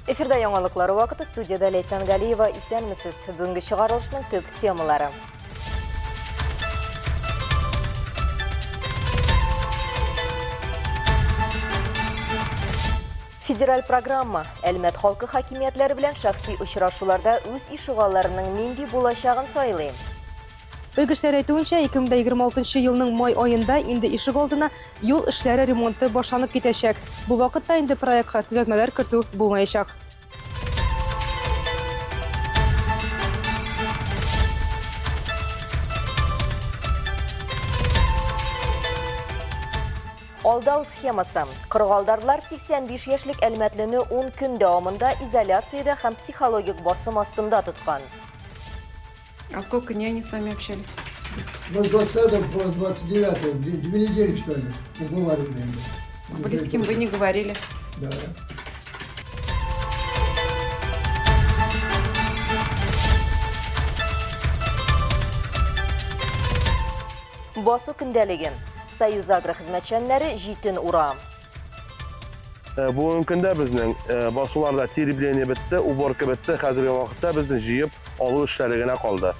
Эфирда яңалыклар вакыты, студияда Лейсан Галиева, исәнмесез. Бүгенге чыгарылышның төп темалары. Федераль программа Әлмәт халкы хакимиятләре белән шәхси очрашуларда үз ишегалларының нинди булачагын сайлый. Белгечләр әйтүенчә, 2026 елның май айында инде ишек алдына юл эшләре ремонты башланып китәчәк. Бу вакытта инде проектка төзәтмәләр кертү булмаячак. Алдау схемасы. Кыргалдарлар 85 яшьлек Әлмәтлене 10 көн дәвамында изоляциядә һәм психологик басым астында тоткан. А сколько дней они с вами общались? Ну, с 20 по 29, 2 недели, что ли, уговаривали. Близким вы не говорили? Да. Басу көндәлеген. Союз агро хезмәтчәннәре җитен ура. Бүгенге көндә безнең басуларда теребление бетте, уборка бетте. Хәзерге вакытта безнең җыеп алу эшләре генә калды.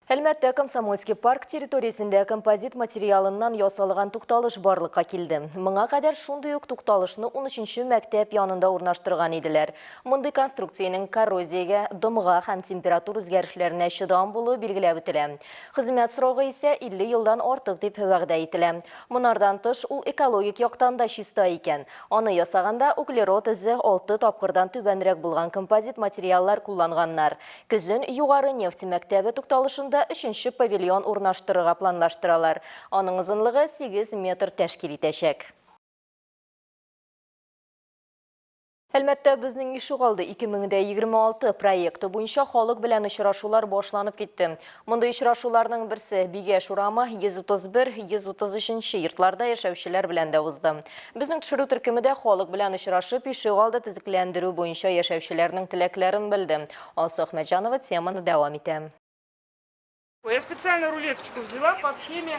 Әлмәттә Комсомольский парк территориясендә композит материалыннан ясалган тукталыш барлыкка килде. Моңа кадәр шундый ук тукталышны 13-нче мәктәп янында урнаштырган иделәр. Мондый конструкциянең коррозиягә, дымга һәм температура үзгәрешләренә чыдам булуы билгеләп үтелә. Хезмәт срогы исә 50 елдан артык дип вәгъдә ителә. Монардан тыш ул экологик яктан да чиста икән. Аны ясаганда углерод изе 6 тапкырдан түбәнрәк булган композит материаллар кулланганнар. Көзен югары нефть мәктәбе тукталышында 3-нче павильон урнаштырырга планлаштыралар. Аның озынлыгы 8 метр тәшкил итәчәк. Әлмәттә безнең ишегалды 2026 проекты буенча халык белән очрашулар башланып китте. Мондый очрашуларның берсе Бигәш урамы 131-133 йортларда яшәүчеләр белән дә узды. Безнең төшерү төркемендә халык белән очрашып ишегалды төзекләндерү буенча яшәүчеләрнең теләкләрен белде. Алсу Ахмәтҗанова теманы дәвам итә. Я специально рулеточку взяла по схеме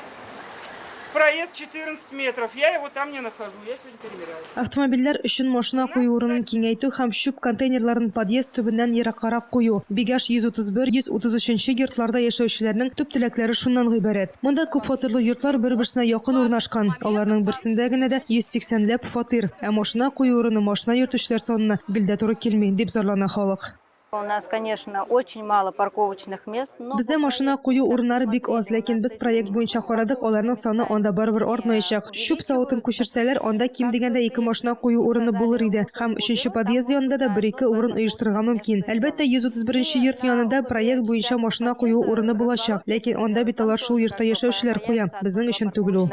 проезд 14 метров. Я его там не нахожу. Я сегодня перемеряла. Автомобильләр өчен машина кую урынын киңәйтү һәм шуп контейнерларын подъезд төбеннән ераккарак кую. Бигаш 131-133 йортларда яшәүчеләрнең төп теләкләре шуннан гыйбарәт. Монда күп фатирлы йортлар бер-берсенә якын урнашкан. Аларның берсендә генә дә 180 ләп фатир. Ә машина кую урыны машина йөртүчеләр санына гелдә туры килми, дип зарлана халык. У нас, конечно, очень мало парковочных мест. Бездә машина кую урыннары бик аз, ләкин без проект буенча карадык, аларның саны анда барыбер артмаячак. Шуп савытын күчерсәләр, анда ким дигәндә 2 машина кую урыны булыр иде. Һәм 3нче подъезд янында да 1-2 урын оештырырга мөмкин. Әлбәттә, 131нче йорт янында проект буенча машина кую урыны булачак, ләкин анда бит алар шул йортта яшәүчеләр куя. Безнең өчен түгел ул.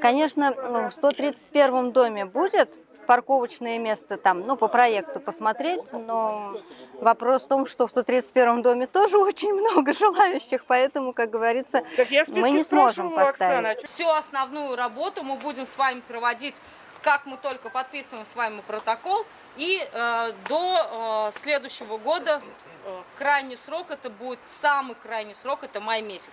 Конечно, в 131 доме будет парковочное место там, ну, по проекту посмотреть, но вопрос в том, что в 131 доме тоже очень много желающих, поэтому, как говорится, мы не сможем поставить. Всю основную работу мы будем с вами проводить, как мы только подписываем с вами протокол, и до следующего года крайний срок, это будет самый крайний срок, это май месяц.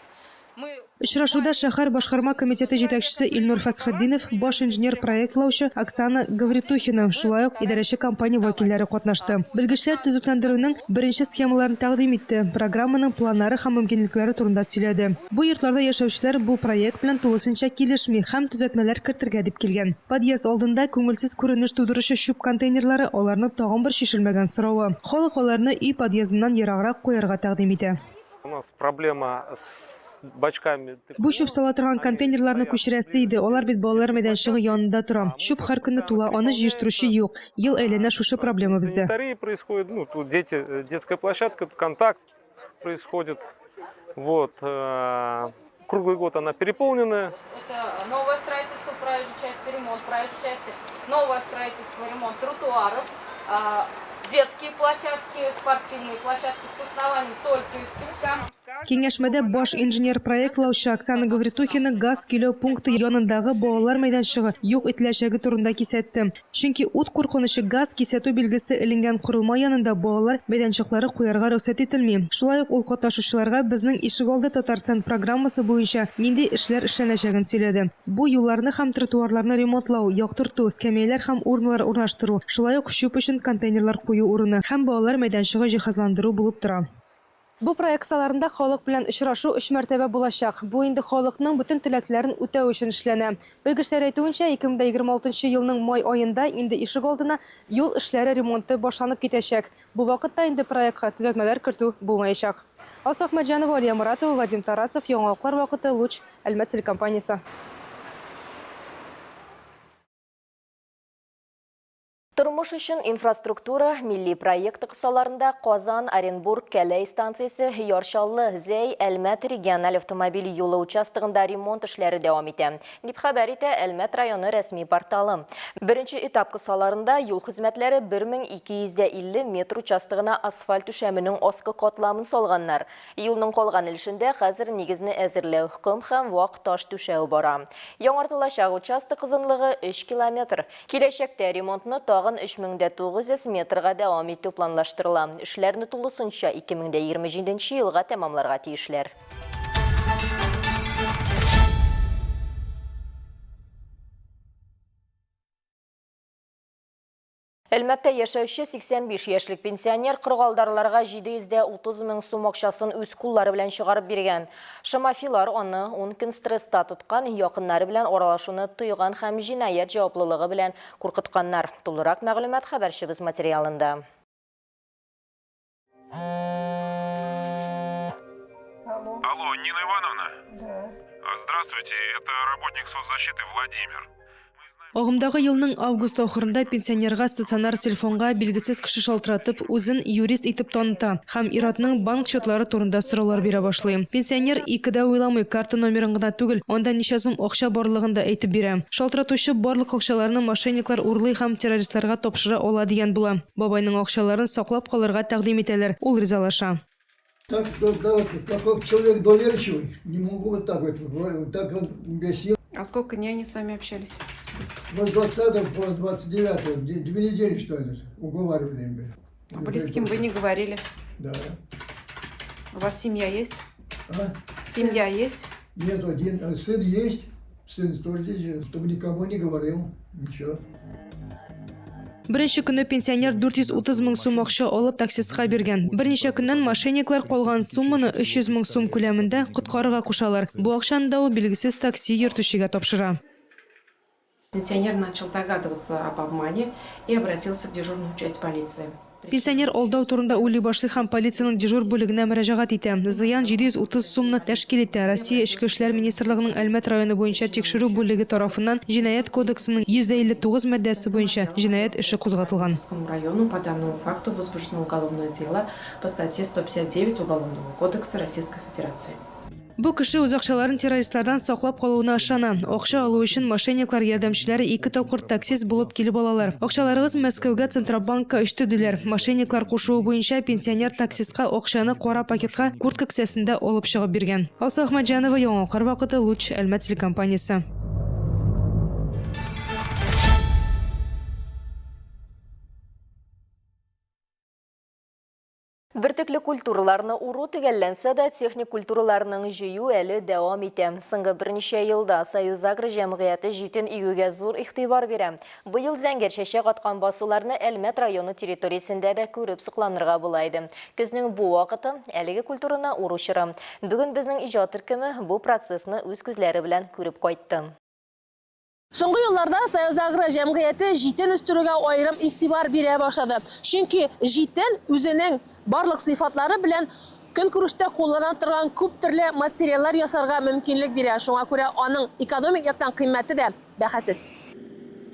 Очрашуда шәһәр башкарма комитеты җитәкчесе Илнур Фасхетдинов, баш инженер проектлаучы Оксана Гавритухина, шулай ук идарәче компания вәкилләре катнашты. Белгечләр төзекләндерүнең беренче схемаларын тәкъдим итте, программаның планнары һәм мөмкинлекләре турында сөйләде. Бу йортларда яшәүчеләр бу проект белән тулысынча килешми һәм төзәтмәләр кертергә дип килгән. Подъезд алдында күңелсез күренеш тудыручы шуп контейнерлары аларны тагын бер шишелмәгән соравы. Халык аларны үй подъездыннан ераграк куярга тәкъдим итә. У нас проблема с бачками. Бу шуп сала торган контейнерларны күчерәсе иде. Алар бит балалар мәйданчыгы янында тора. Шуп һәр көнне тула, аны җыештыручы юк. Ел әйләнә шушы проблема бездә. Санитария происходит, ну, тут детская площадка, контакт происходит. Вот. Круглый год она переполнена. Это новое строительство проезжей части, ремонт проезжей части, новое строительство, ремонт тротуаров, детские площадки, спортивные площадки с основанием только из песка. Кеңешмәдә баш инженер проектлаучы Оксана Гавритухина газ килү пункты янындагы балалар мәйданчыгы юк ителәчәге турында кисәтте. Чөнки ут куркынышы газ кисәтү билгесе эленгән курылма янында балалар мәйданчыклары куярга рөхсәт ителми. Шулай ук ул катнашучыларга безнең Ишегалды Татарстан программасы буенча нинди эшләр эшләнәчәген сөйләде. Бу юлларны һәм тротуарларны ремонтлау, яктырту, скамеялар һәм урыннар урнаштыру, шулай ук чүп өчен контейнерлар кую урыны һәм балалар мәйданчыгы җиһазландыру булып тора. Бу проекцияларында халык белән очрашу 3 мәртәбә булачак. Бу инде халыкның бөтен теләкләрен үтәү өчен эшләнә. Белгечләр әйтүенчә, 2026 елның май аенда инде Ишегалдына юл эшләре ремонты башланып китәчәк. Бу вакытта инде проектка төзәтмәләр кертү булмаячак. Алсу Ахмаджанова, Алия Муратова, Вадим Тарасов, Яңалыклар вакыты, Луч, Әлмәт телекомпаниясе. Тормыш өчен инфраструктура милли проекты кысаларында Казан, Оренбург, Кәләй станциясе, Яршаллы, Зәй, Әлмәт региональ автомобиль юлы участогында ремонт эшләре дәвам итә. Дип хәбәр итә Әлмәт районы рәсми порталы. Беренче этап кысаларында юл хезмәтләре 1250 метр участогына асфальт түшәменең аскы катламын салганнар. Юлның калган өлешендә хәзер нигезне әзерләү, ком һәм вак таш түшәү бара. Яңартылачак участок озынлыгы 3 километр. Киләчәктә ремонтны тагын 3900 метрга дәвам итү планлаштырыла. Эшләрне тулысынча 2027 елга тәмамларга тиешләр. Әлмәттә яшәүче 85 яшьлек пенсионер кыргалдарларга 730 мең сум акчасын үз куллары белән чыгарып биргән. Шамафилар аны 10 көн стресста тоткан, якыннары белән аралашуны тыйган һәм җинаять җаваплылыгы белән куркытканнар. Тулырак мәгълүмат хәбәрчебез материалында. Алло, Нина Ивановна? Да. Здравствуйте, это работник соцзащиты Владимир. Агымдагы елның август ахырында пенсионерга стационар телефонга билгесез кеше шалтыратып, үзен юрист итеп таныта һәм иратның банк счетлары турында сораулар бирә башлый. Пенсионер икедә уйламый карта номерын гына түгел, анда ничә сум акча барлыгын да әйтеп бирә. Шалтыратучы барлык акчаларны мошенниклар урлый һәм террористларга тапшыра ала дигән була. Бабайның акчаларын саклап калырга тәкъдим итәләр. Ул ризалаша. Так, как человек доверчивый, не могу вот так вот так он гасил. А сколько дней они с вами общались? Вот 20 по 29, 2 недели, что ли, уговаривали. А близким вы не говорили? Да. У вас семья есть? А? Семья есть? Нет, один сын есть, сын тоже здесь, чтобы никому не говорил, ничего. Беренче көне пенсионер 430 мең сум акча алып таксистка биргән. Берничә көннән мошенниклар калган сумманы 300 мең сум күләмендә коткарырга кушалар. Бу акчаны да ул билгесез такси йөртүчегә тапшыра. Пенсионер начал догадываться об обмане и обратился в дежурную часть полиции. Пенсионер алдау турында уйлый башлый һәм полициянең дежур бүлегенә мөрәҗәгать итә. Зыян 730 сумны тәшкил итә. Россия Эчке эшләр министрлыгының Әлмәт районы буенча тикшерү бүлеге тарафыннан Җинаять кодексының 159 маддәсе буенча җинаять эше кузгатылган. Району по данному факту возбуждено уголовное дело по статье 159 Уголовного кодекса Российской Федерации. Бу кеше үз акчаларын террористлардан саклап калуына ышана. Акча алу өчен мошенниклар ярдәмчеләре 2 тапкыр таксист булып килеп алалар. Акчаларыгыз Мәскәүгә Центробанкка өчтү диләр. Мошенниклар кушуы буенча пенсионер таксистка акчаны кара пакетка куртка кесәсендә алып чыгып биргән. Алсу Ахмаджанова, Яңалыклар вакыты, Луч, Әлмәт телекомпаниясе. Бертекле культураларны уру төгәлләнсә дә техник культураларның җыю әле дәвам итә. Соңгы берничә елда Союзагр җәмгыяте җитен игүгә зур игътибар бирә. Быел зәңгәр чәчәк аткан басуларны Әлмәт районы территориясендә дә күреп сокланырга була иде. Көзнең бу вакыты әлеге культураны уручыра. Бүген безнең иҗат төркеме бу процессны үз күзләре белән күреп кайтты. Соңгы елларда Союзагр җәмгыяте җитен үстерүгә аерым игътибар бирә башлады. Чөнки җитен үзенең барлык сыйфатлары белән көнкүрештә куллана торган күп төрле материаллар ясарга мөмкинлек бирә. Шуңа күрә аның экономик яктан кыйммәте дә бәһасез.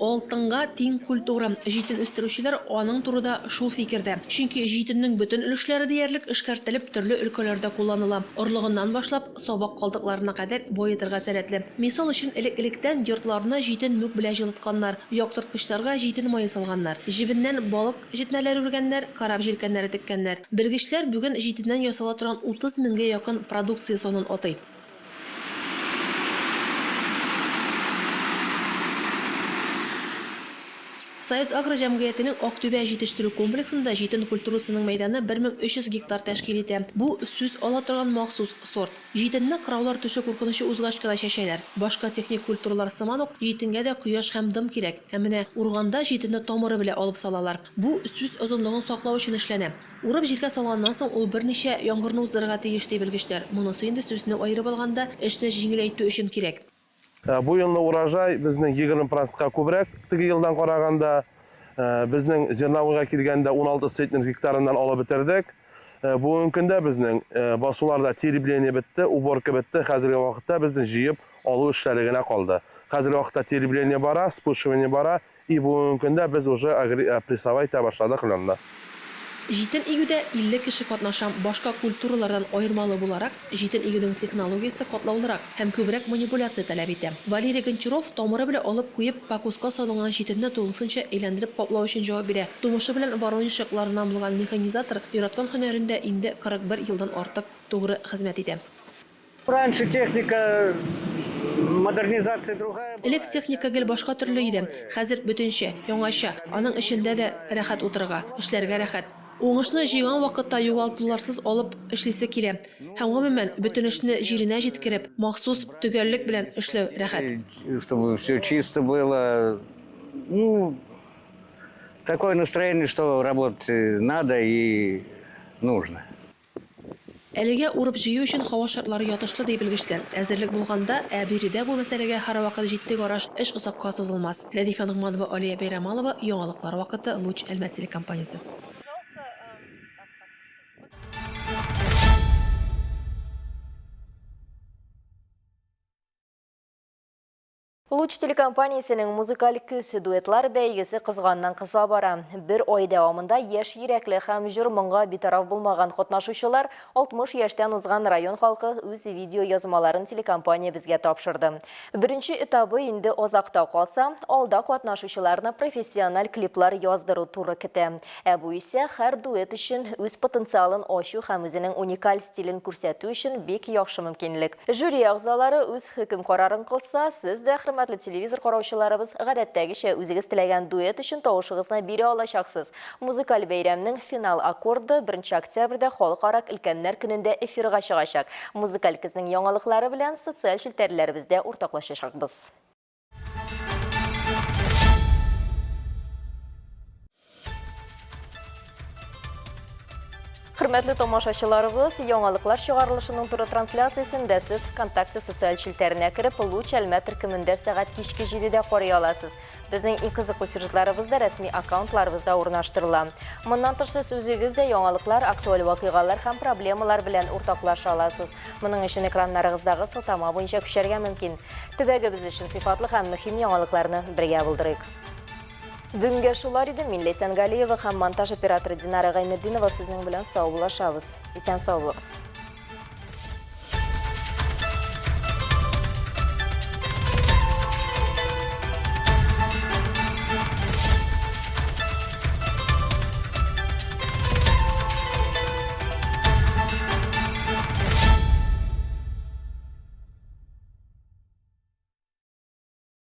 Алтынга тең культура. Житен үстерүчеләр аның турыда шул фикердә. Чөнки житеннең бөтен өлешләре диярлек эшкәртелеп төрле өлкәләрдә кулланыла. Орлыгыннан башлап сабак калдыкларына кадәр боетырга сәләтле. Мисал өчен элек-электән йортларына житен мүк белән җылытканнар, яктырткычларга житен мае салганнар, җибеннән балык җитмәләре үргәннәр, карап җилкәннәре теккәннәр. Белгечләр бүген житеннән ясала торган 30 меңгә якын продукция сонын атый. Союз агро җәмгыятенең Актүбә җитештерү комплексында житен культурасының мәйданы 1300 гектар тәшкил итә. Бу сүз ала торган махсус сорт. Житенне кыраулар төшө куркынычы узгач кына чәчәләр. Башка техник культуралар сыман ук житенгә дә кояш һәм дым кирәк. Ә менә урганда житенне тамыры белән алып салалар. Бу сүз озынлыгын саклау өчен эшләнә. Урып җиргә салганнан соң ул берничә яңгырны уздырырга тиеш ди белгечләр. Монысы инде сүзне аерып алганда эшне җиңеләйтү өчен кирәк. Бу елны урожай безнең 20%-ка күбрәк теге елдан караганда. Безнең зерновойга килгәндә 16 центнер гектарыннан алып бетердек. Бүгенге көндә безнең басуларда теребление бетте, уборка бетте. Хәзерге вакытта безнең җыеп алу эшләре генә калды. Хәзерге вакытта теребление бара, спушивание бара, и бүгенге көндә без уже прессовать итә башладык ләннә. Житен игүдә 50 кеше катнаша. Башка культуралардан аермалы буларак, житен игүнең технологиясе катлаулырак һәм күбрәк манипуляция таләп итә. Валерий Гончаров тамыры белән алып куеп пакуска салынган житенне тулысынча әйләндереп каплау өчен җавап бирә. Тумышы белән Воронеж шәкләреннән булган механизатор яраткан һөнәрендә инде 41 елдан артык тугры хезмәт итә. Раньше техника модернизация другая. Элек техника гел башка төрле иде. Хәзер бөтенчә, яңача. Аның эчендә дә рәхәт утырырга, эшләргә рәхәт. Уңышны җыйган вакытта югалтуларсыз алып эшлисе килә. Һәм гомумән бөтен эшне җиренә җиткереп, махсус төгәллек белән эшләү рәхәт. Чтобы все чисто было. Такое настроение, что работать надо и нужно. Әлегә урып җыю өчен һава шартлары ятышлы ди белгечләр. Әзерлек булганда, Биредә бу мәсьәләгә һәрвакыт җитди караш, эш озакка сузылмас. Рәдифә Нугманова, Алия Бәйрәмалова, Яңалыклар вакыты, Луч Әлмәт телекомпаниясе. Луч телекомпаниясының музыкаль көсі дуэтлар бәйгесі қызғаннан қыса бара. Бір ой дәвамында еш йөрәкле һәм җыр моңга битараф булмаган катнашучылар 60 яшьтән узган район халкы үз видео язмаларын телекомпания безгә тапшырды. Беренче этабы инде озакта калса, алда катнашучыларны профессиональ клиплар яздыру туры көтә. Бу исә һәр дуэт өчен үз потенциалын ачу һәм үзенең уникаль стилен күрсәтү өчен бик яхшы мөмкинлек. Жюри әгъзалары үз хөкем карарын кылса, сез дә хөрмәтле телевизор караучыларыбыз, гадәттәгечә үзегез теләгән дуэт өчен тавышыгызны бирә алачаксыз. Музыкаль бәйрәмнең финал аккорды 1 октябрьдә Халыкара өлкәннәр көнендә эфирга чыгачак. Музыкаль кызның яңалыклары белән социаль челтәрләребездә уртаклашачакбыз. Хөрмәтле тамашачыларыбыз, яңалыклар чыгарылышының туры трансляциясендә сез ВКонтакте социаль челтәренә кереп, Луч Әлмәт төркемендә сәгать кичке 7-дә карый аласыз. Безнең иң кызыклы сюжетларыбызда рәсми аккаунтларыбызда урнаштырыла. Моннан тыш сез үзегез дә яңалыклар, актуаль вакыйгалар һәм проблемалар белән уртаклаша аласыз. Моның өчен экраннарыгыздагы сылтама буенча күчәргә мөмкин. Төбәгебез өчен сыйфатлы һәм мөһим яңалыкларны бергә булдырыйк. Бүгенге шулар иде. Мин Ләйсән Галиева һәм монтаж операторы Динара Гайнетдинова сезнең белән сау булашабыз. Исән сау булыгыз.